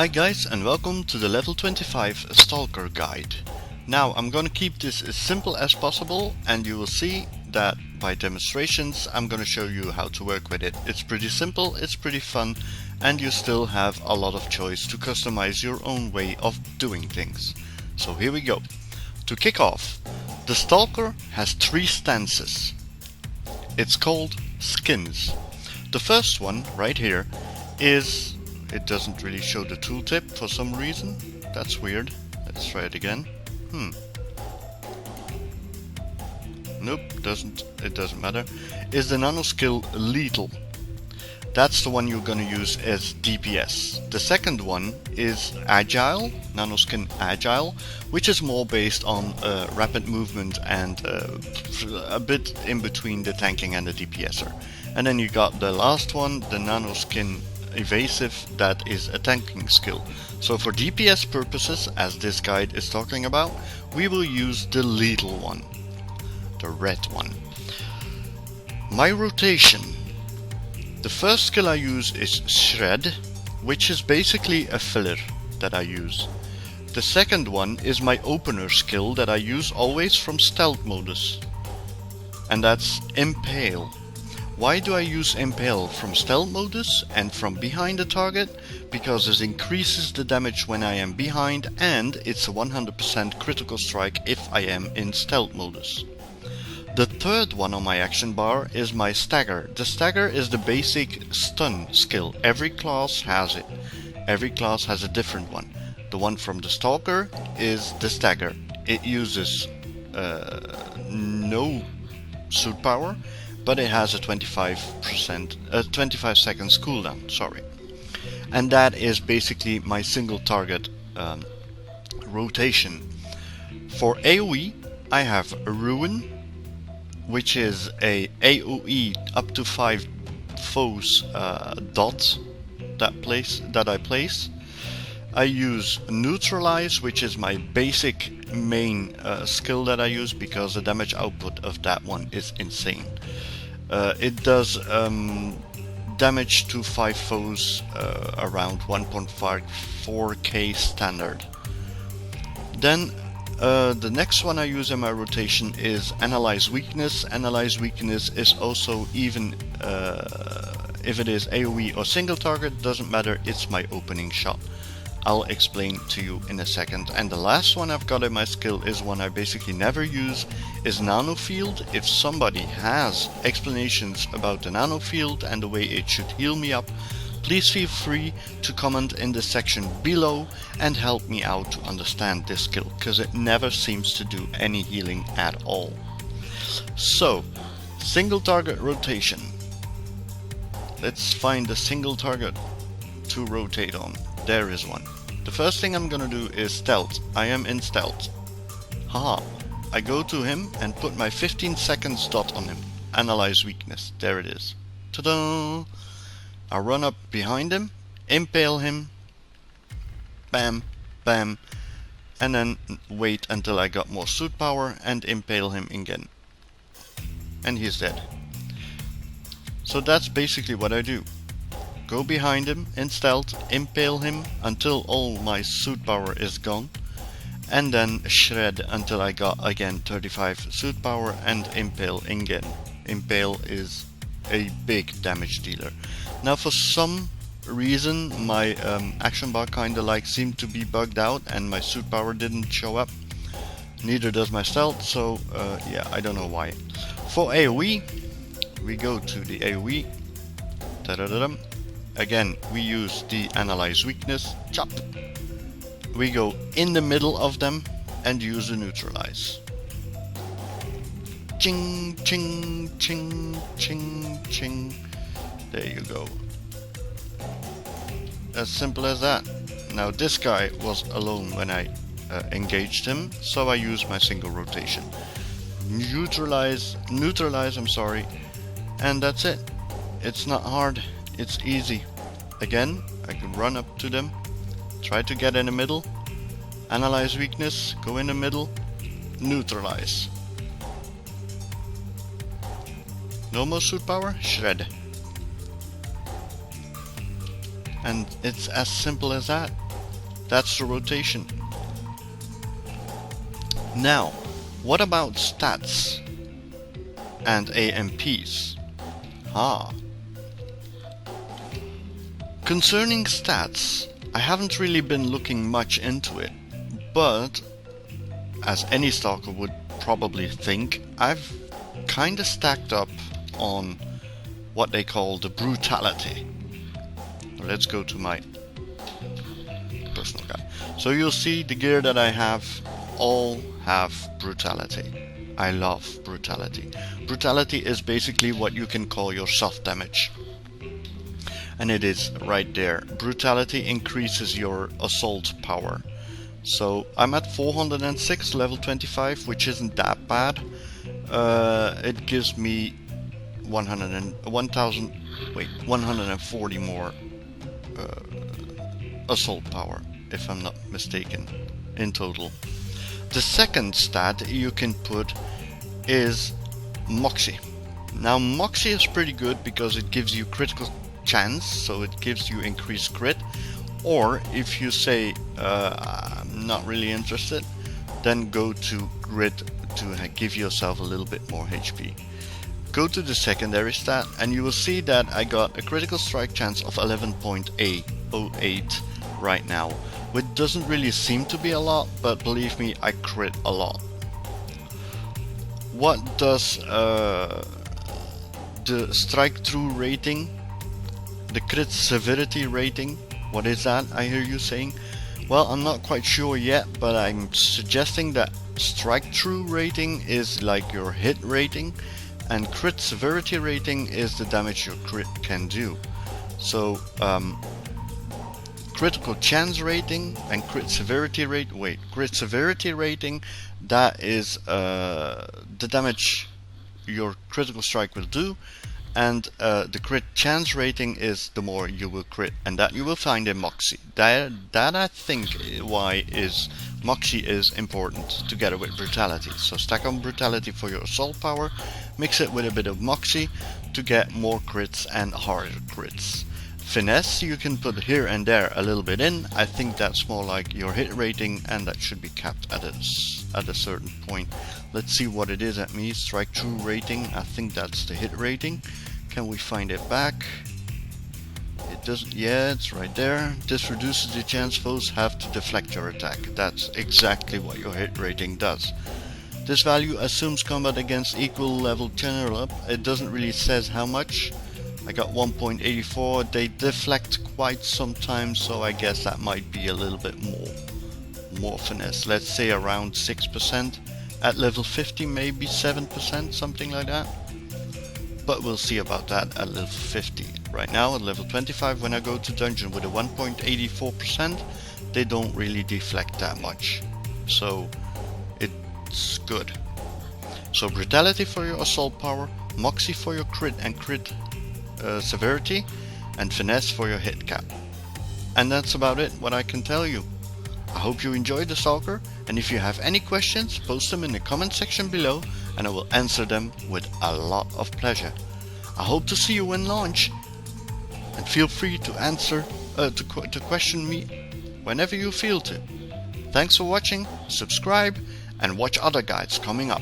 Hi guys, and welcome to the level 25 Stalker guide. Now I'm gonna keep this as simple as possible, and you will see that by demonstrations I'm gonna show you how to work with it. It's pretty simple, it's pretty fun, and you still have a lot of choice to customize your own way of doing things. So here we go. To kick off, the Stalker has 3 stances. It's called skins. The first one right here is, it doesn't really show the tooltip for some reason. That's weird. Let's try it again. Nope, it doesn't matter. Is the nano skill lethal? That's the one you're gonna use as DPS. The second one is agile, nanoskin agile, which is more based on rapid movement and a bit in between the tanking and the DPSer. And then you got the last one, the nanoskin evasive, that is a tanking skill. So for DPS purposes, as this guide is talking about, we will use the lethal one, the red one. My rotation. The first skill I use is Shred, which is basically a filler that I use. The second one is my opener skill that I use always from stealth modus, and that's Impale. Why do I use Impale from stealth modus and from behind the target? Because it increases the damage when I am behind, and it's a 100% critical strike if I am in stealth modus. The third one on my action bar is my Stagger. The Stagger is the basic stun skill. Every class has it. Every class has a different one. The one from the Stalker is the Stagger. It uses no suit power, but it has a 25 seconds cooldown, sorry. And that is basically my single target rotation. For AoE, I have Ruin, which is a AoE up to 5 foes dot that I place. I use Neutralize, which is my basic main skill that I use because the damage output of that one is insane. It does damage to 5 foes around 1.54k standard. Then the next one I use in my rotation is Analyze Weakness. Analyze Weakness is also, even if it is AoE or single target, doesn't matter, it's my opening shot. I'll explain to you in a second. And the last one I've got in my skill is one I basically never use, is Nano Field. If somebody has explanations about the Nano Field and the way it should heal me up, please feel free to comment in the section below and help me out to understand this skill, because it never seems to do any healing at all. So, single target rotation. Let's find a single target to rotate on. There is one. The first thing I'm gonna do is stealth. I am in stealth. Haha. I go to him and put my 15 seconds dot on him. Analyze Weakness. There it is. Ta-da! I run up behind him, impale him, bam, bam, and then wait until I got more suit power and impale him again. And he's dead. So that's basically what I do. Go behind him in stealth, impale him until all my suit power is gone, and then shred until I got again 35 suit power and impale again. Impale is a big damage dealer. Now for some reason my action bar kinda seemed to be bugged out and my suit power didn't show up. Neither does my stealth, so yeah, I don't know why. For AoE, we go to the AoE. Ta-da-da-dum. Again, we use the Analyze Weakness, chop. We go in the middle of them and use the Neutralize. Ching, ching, ching, ching, ching. There you go. As simple as that. Now this guy was alone when I engaged him, so I use my single rotation. Neutralize, I'm sorry. And that's it. It's not hard. It's easy. Again, I can run up to them, try to get in the middle, Analyze Weakness, go in the middle, Neutralize. No more suit power, shred. And it's as simple as that. That's the rotation. Now, what about stats and AMPs? Concerning stats, I haven't really been looking much into it, but as any stalker would probably think, I've kinda stacked up on what they call the brutality. Let's go to my personal guide. So you'll see the gear that I have all have brutality. I love brutality. Brutality is basically what you can call your soft damage. And it is right there. Brutality increases your assault power. So I'm at 406, level 25, which isn't that bad. It gives me 140 more assault power, if I'm not mistaken, in total. The second stat you can put is Moxie. Now Moxie is pretty good because it gives you critical chance, so it gives you increased crit. Or if you say I'm not really interested, then go to grit to give yourself a little bit more HP. Go to the secondary stat and you will see that I got a critical strike chance of 11.08 right now, which doesn't really seem to be a lot, but believe me, I crit a lot. What does the strike through rating, the crit severity rating, what is that, I hear you saying? Well, I'm not quite sure yet, but I'm suggesting that strike through rating is like your hit rating, and crit severity rating is the damage your crit can do. So critical chance rating and crit severity rating, that is the damage your critical strike will do, and the crit chance rating is the more you will crit, and that you will find in Moxie. That I think why is Moxie is important together with brutality. So stack on brutality for your assault power, mix it with a bit of Moxie to get more crits and harder crits. Finesse you can put here and there a little bit in. I think that's more like your hit rating, and that should be capped at a certain point. Let's see what it is at me. Strike through rating, I think that's the hit rating. Can we find it back? It doesn't. Yeah, it's right there. This reduces the chance foes have to deflect your attack. That's exactly what your hit rating does. This value assumes combat against equal level general up. It doesn't really says how much. I got 1.84. They deflect quite sometimes, so I guess that might be a little bit more finesse. Let's say around 6%. At level 50 maybe 7%, something like that. But we'll see about that at level 50. Right now at level 25, when I go to dungeon with a 1.84%, they don't really deflect that much. So it's good. So brutality for your assault power, Moxie for your crit and crit severity, and finesse for your hit cap. And that's about it, what I can tell you. I hope you enjoyed the Stalker, and if you have any questions, post them in the comment section below and I will answer them with a lot of pleasure. I hope to see you in launch, and feel free to answer to question me whenever you feel to. Thanks for watching, subscribe and watch other guides coming up.